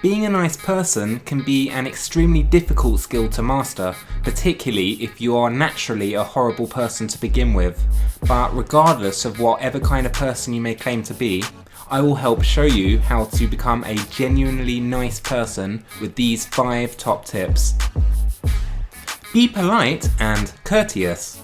Being a nice person can be an extremely difficult skill to master, particularly if you are naturally a horrible person to begin with. But regardless of whatever kind of person you may claim to be, I will help show you how to become a genuinely nice person with these 5 top tips. Be polite and courteous.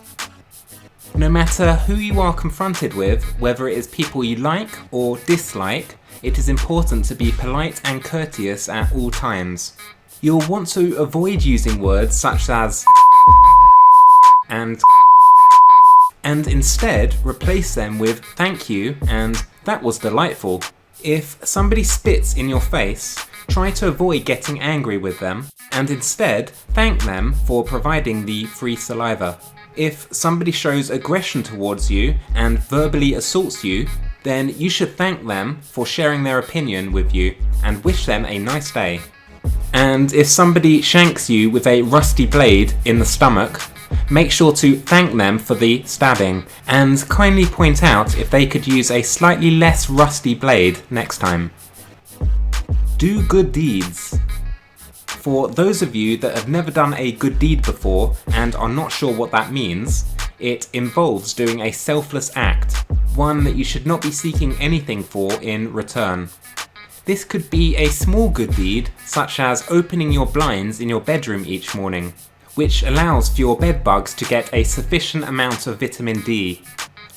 No matter who you are confronted with, whether it is people you like or dislike, it is important to be polite and courteous at all times. You'll want to avoid using words such as and instead replace them with thank you and that was delightful. If somebody spits in your face, try to avoid getting angry with them and instead thank them for providing the free saliva. If somebody shows aggression towards you and verbally assaults you, then you should thank them for sharing their opinion with you and wish them a nice day. And if somebody shanks you with a rusty blade in the stomach, make sure to thank them for the stabbing and kindly point out if they could use a slightly less rusty blade next time. Do good deeds. For those of you that have never done a good deed before and are not sure what that means, it involves doing a selfless act, one that you should not be seeking anything for in return. This could be a small good deed, such as opening your blinds in your bedroom each morning, which allows for your bed bugs to get a sufficient amount of vitamin D.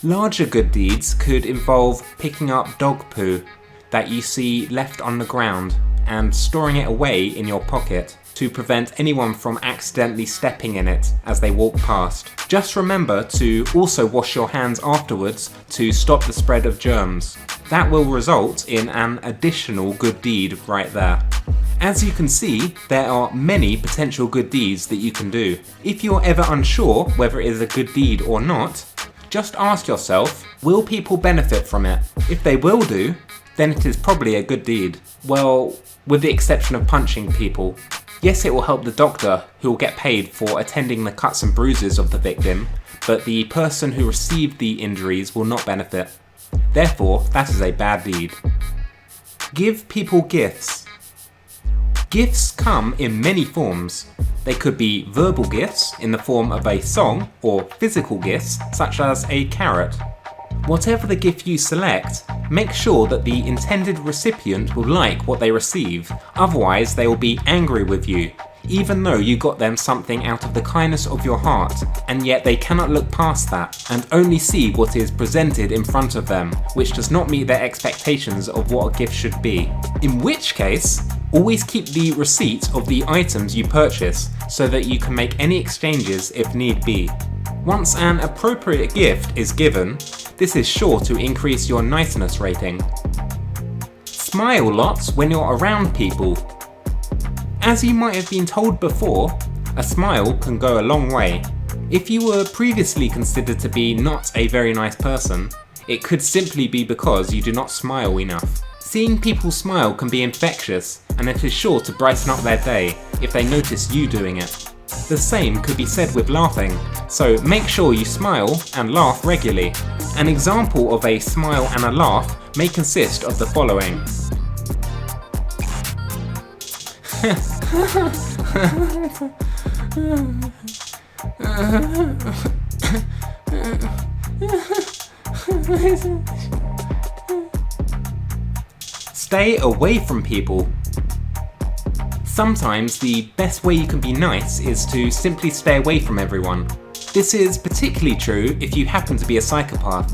Larger good deeds could involve picking up dog poo that you see left on the ground and storing it away in your pocket to prevent anyone from accidentally stepping in it as they walk past. Just remember to also wash your hands afterwards to stop the spread of germs. That will result in an additional good deed right there. As you can see, there are many potential good deeds that you can do. If you're ever unsure whether it is a good deed or not, just ask yourself, will people benefit from it? If they will do, then it is probably a good deed. Well, with the exception of punching people. Yes, it will help the doctor, who will get paid for attending the cuts and bruises of the victim, but the person who received the injuries will not benefit. Therefore, that is a bad deed. Give people gifts. Gifts come in many forms. They could be verbal gifts in the form of a song, or physical gifts such as a carrot. Whatever the gift you select, make sure that the intended recipient will like what they receive, otherwise they will be angry with you, even though you got them something out of the kindness of your heart, and yet they cannot look past that and only see what is presented in front of them, which does not meet their expectations of what a gift should be. In which case, always keep the receipt of the items you purchase so that you can make any exchanges if need be. Once an appropriate gift is given, this is sure to increase your niceness rating. Smile lots when you're around people. As you might have been told before, a smile can go a long way. If you were previously considered to be not a very nice person, it could simply be because you do not smile enough. Seeing people smile can be infectious, and it is sure to brighten up their day if they notice you doing it. The same could be said with laughing, so make sure you smile and laugh regularly. An example of a smile and a laugh may consist of the following. Stay away from people. Sometimes the best way you can be nice is to simply stay away from everyone. This is particularly true if you happen to be a psychopath.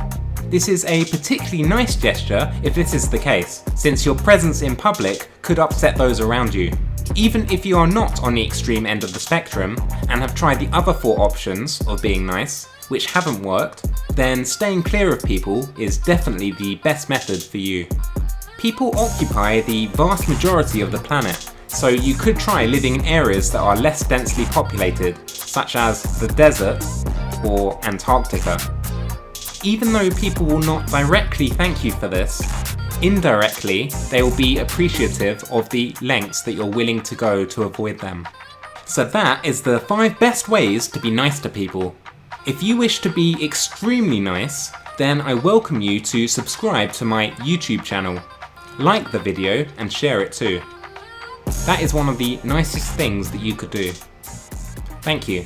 This is a particularly nice gesture if this is the case, since your presence in public could upset those around you. Even if you are not on the extreme end of the spectrum and have tried the other 4 options of being nice, which haven't worked, then staying clear of people is definitely the best method for you. People occupy the vast majority of the planet, so you could try living in areas that are less densely populated, such as the desert or Antarctica. Even though people will not directly thank you for this, indirectly they will be appreciative of the lengths that you're willing to go to avoid them. So that is the 5 best ways to be nice to people. If you wish to be extremely nice, then I welcome you to subscribe to my YouTube channel. like the video and share it too. That is one of the nicest things that you could do. Thank you.